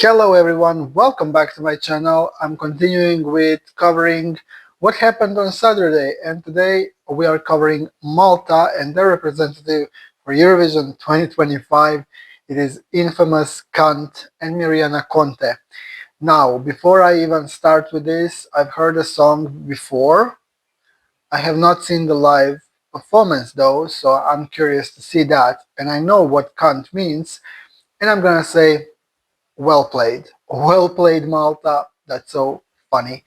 Hello everyone, welcome back to my channel. I'm continuing with covering what happened on Saturday, and today we are covering Malta and their representative for Eurovision 2025. It is infamous Kant and Miriana Conte. Now, before I even start with this, I've heard the song before. I have not seen the live performance though, so I'm curious to see that, and I know what Kant means, and I'm gonna say well played. Well played, Malta. That's so funny.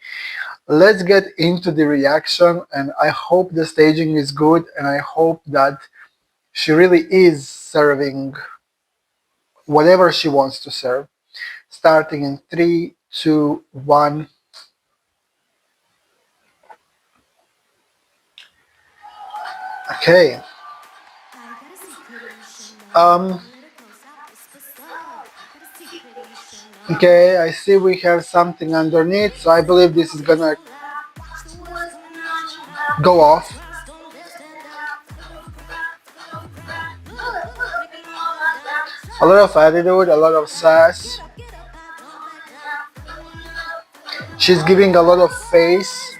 Let's get into the reaction, and I hope the staging is good, and I hope that she really is serving whatever she wants to serve. Starting in 3, 2, 1. Okay. Um, okay, I see we have something underneath, so I believe this is gonna go off. A lot of attitude, a lot of sass. She's giving a lot of face.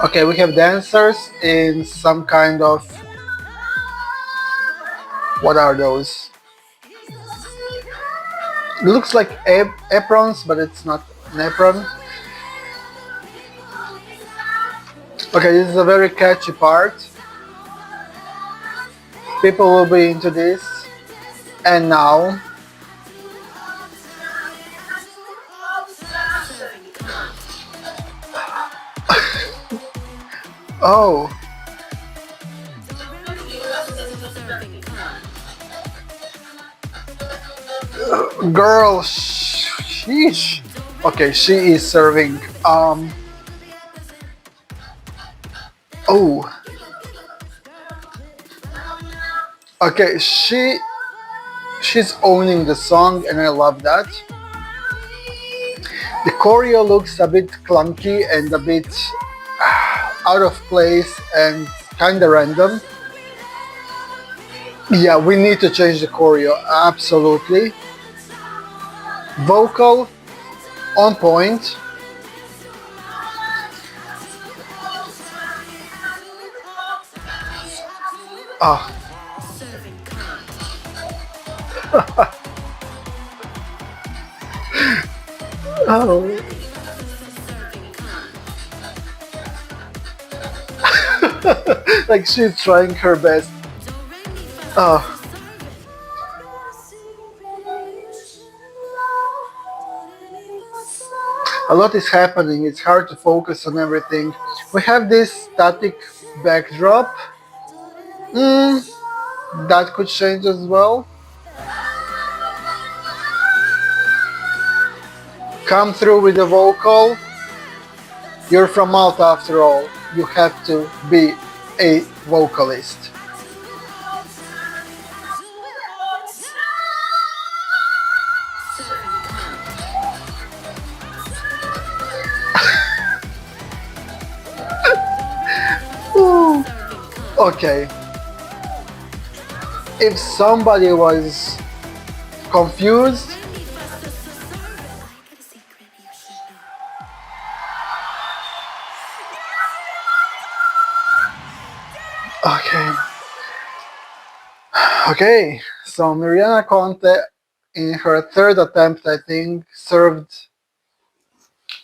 Okay, we have dancers in some kind of, what are those? It looks like aprons, but it's not an apron. Okay, this is a very catchy part. People will be into this. And now, oh, girl, sheesh. Okay, she is serving. Oh, okay, she's owning the song, and I love that. The choreo looks a bit clunky and a bit out of place and kinda random. Yeah, we need to change the choreo, absolutely. Vocal on point. Ah. Oh. Like she's trying her best. Oh. A lot is happening, it's hard to focus on everything. We have this static backdrop. That could change as well. Come through with the vocal. You're from Malta after all. You have to be a vocalist. Ooh. Okay. If somebody was confused, okay. Okay, so Miriana Conte, in her third attempt, I think, served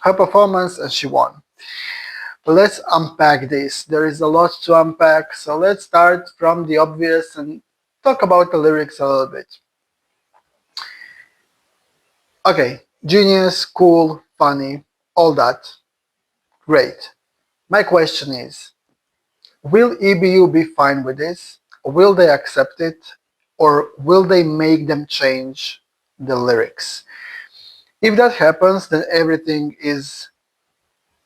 her performance and she won. But let's unpack this. There is a lot to unpack, so let's start from the obvious and talk about the lyrics a little bit. Okay, genius, cool, funny, all that. Great. My question is, will EBU be fine with this? Will they accept it? Or will they make them change the lyrics? If that happens, then everything is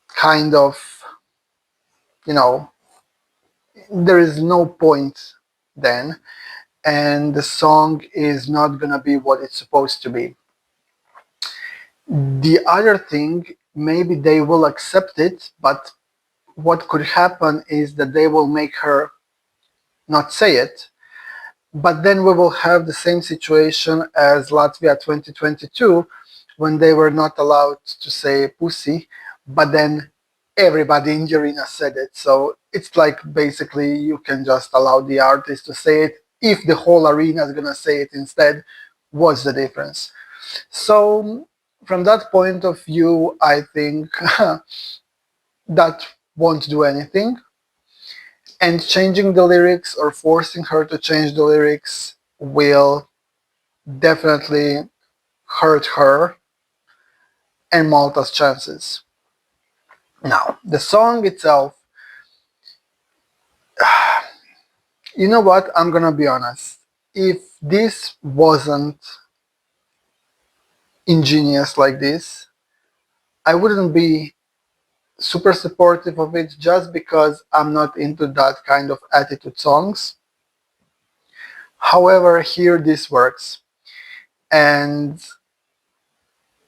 kind of, you know, there is no point then, and the song is not gonna be what it's supposed to be. The other thing, maybe they will accept it, but what could happen is that they will make her not say it, But then we will have the same situation as Latvia 2022 when they were not allowed to say pussy, but then everybody in the arena said it. So it's like basically you can just allow the artist to say it if the whole arena is going to say it instead. What's the difference? So from that point of view, I think that won't do anything. And changing the lyrics or forcing her to change the lyrics will definitely hurt her and Malta's chances. Now, the song itself, you know what? I'm gonna be honest. If this wasn't ingenious like this, I wouldn't be super supportive of it just because I'm not into that kind of attitude songs. However, here this works. And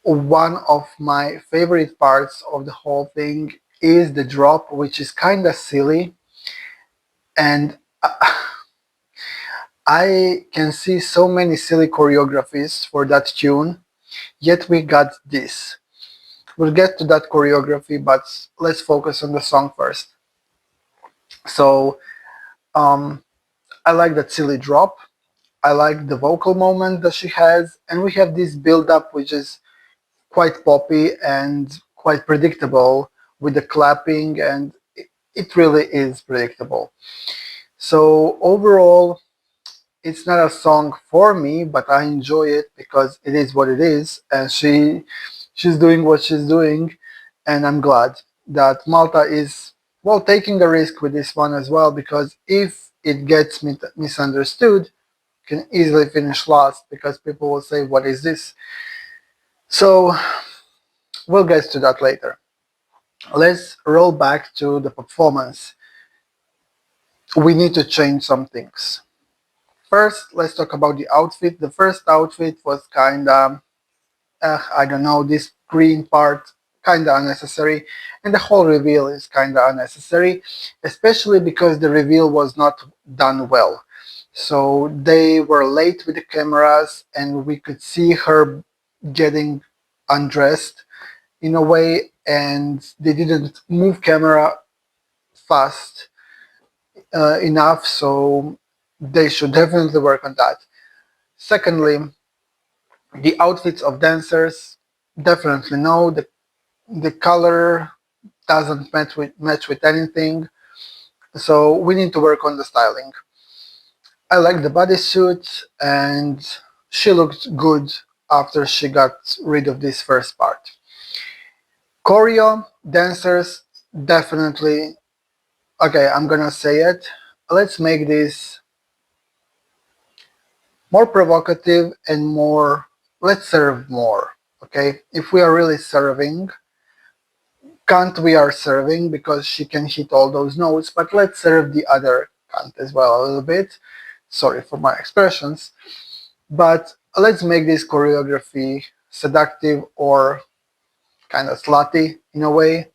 one of my favorite parts of the whole thing is the drop, which is kind of silly. And I can see so many silly choreographies for that tune, yet we got this. We'll get to that choreography, but let's focus on the song first. So, um, I like that silly drop. I like the vocal moment that she has, and we have this build up which is quite poppy and quite predictable with the clapping, and it really is predictable. So, overall, it's not a song for me, but I enjoy it because it is what it is, and she's doing what she's doing, and I'm glad that Malta is well taking a risk with this one as well because if it gets misunderstood, can easily finish last because people will say, "What is this?" So we'll get to that later. Let's roll back to the performance. We need to change some things. First, let's talk about the outfit. The first outfit was kinda, I don't know, this green part kinda unnecessary, and the whole reveal is kinda unnecessary, especially because the reveal was not done well. So they were late with the cameras, and we could see her getting undressed in a way, and they didn't move camera fast enough, so they should definitely work on that. Secondly, the outfits of dancers, definitely no. The color doesn't match with anything, so we need to work on the styling. I like the bodysuit, and she looked good after she got rid of this first part. Choreo, dancers, definitely. Okay, I'm gonna say it. Let's make this more provocative and more. Let's serve more. Okay, if we are really serving, Kant we are serving because she can hit all those notes, but let's serve the other Kant as well a little bit. Sorry for my expressions, but let's make this choreography seductive or kind of slutty in a way.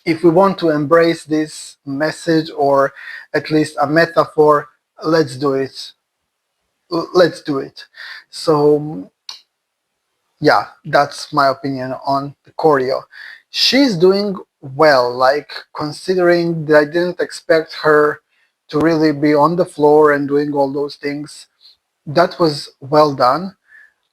If we want to embrace this message or at least a metaphor, let's do it. Let's do it. So yeah, that's my opinion on the choreo. She's doing well, like considering that I didn't expect her to really be on the floor and doing all those things. That was well done.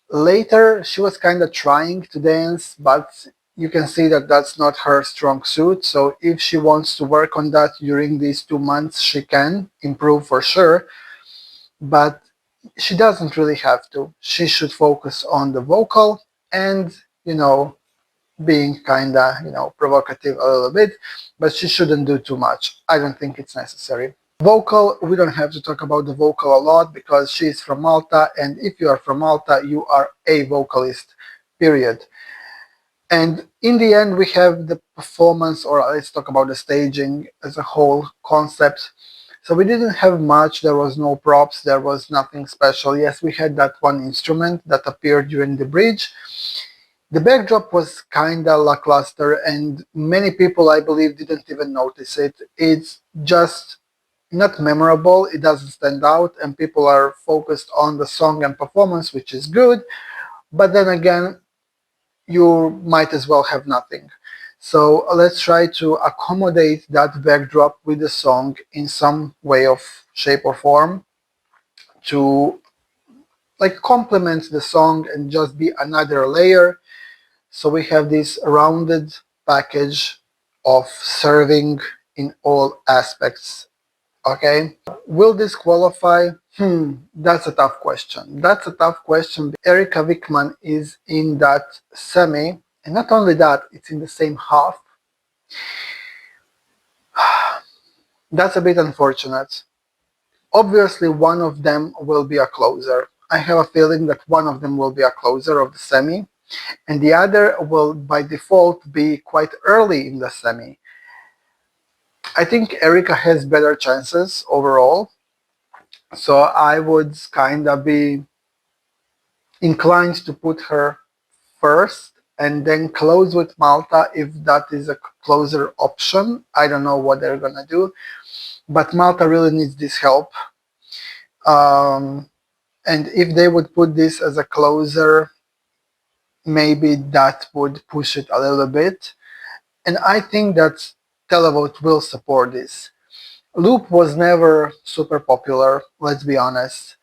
Later, she was kind of trying to dance, but you can see that that's not her strong suit. So if she wants to work on that during these 2 months, she can improve for sure. But she doesn't really have to. She should focus on the vocal and, you know, being kinda, provocative a little bit, but she shouldn't do too much. I don't think it's necessary. Vocal, we don't have to talk about the vocal a lot because she's from Malta, and if you are from Malta, you are a vocalist, period. And in the end, we have the performance, or let's talk about the staging as a whole concept. So we didn't have much, there was no props, there was nothing special. Yes, we had that one instrument that appeared during the bridge. The backdrop was kinda lackluster, and many people, I believe, didn't even notice it. It's just not memorable, it doesn't stand out, and people are focused on the song and performance, which is good, but then again, you might as well have nothing. So let's try to accommodate that backdrop with the song in some way of shape or form to like complement the song and just be another layer. So we have this rounded package of serving in all aspects. Okay, will this qualify? That's a tough question. That's a tough question. Erika Wickman is in that semi, and not only that, it's in the same half. That's a bit unfortunate. Obviously, one of them will be a closer. I have a feeling that one of them will be a closer of the semi, and the other will by default be quite early in the semi. I think Erika has better chances overall, so I would kind of be inclined to put her first and then close with Malta if that is a closer option. I don't know what they're gonna do, but Malta really needs this help. And if they would put this as a closer, maybe that would push it a little bit. And I think that Televote will support this. Loop was never super popular, let's be honest.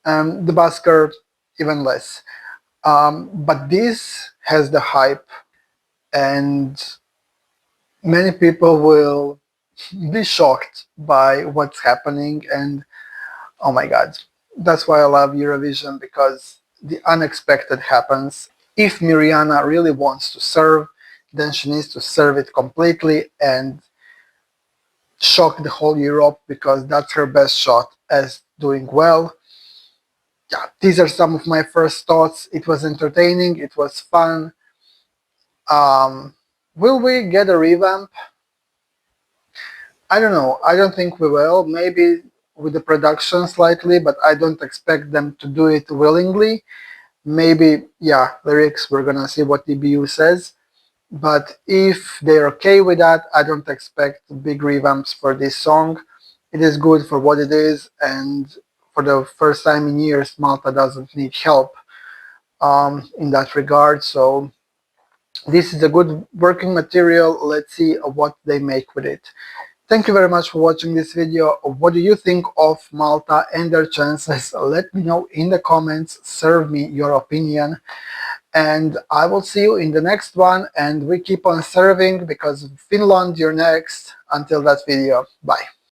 The Basker, even less. But this has the hype, and many people will be shocked by what's happening. And oh my god, that's why I love Eurovision, because the unexpected happens. If Miriana really wants to serve, then she needs to serve it completely and shock the whole Europe, because that's her best shot as doing well. Yeah, these are some of my first thoughts. It was entertaining, it was fun. Will we get a revamp? I don't know. I don't think we will. Maybe with the production slightly, but I don't expect them to do it willingly. Maybe, yeah, lyrics, we're gonna see what DBU says. But if they're okay with that, I don't expect big revamps for this song. It is good for what it is, and for the first time in years, Malta doesn't need help in that regard. So this is a good working material. Let's see what they make with it. Thank you very much for watching this video. What do you think of Malta and their chances? Let me know in the comments. Serve me your opinion. And I will see you in the next one. And we keep on serving, because Finland, you're next. Until that video, bye.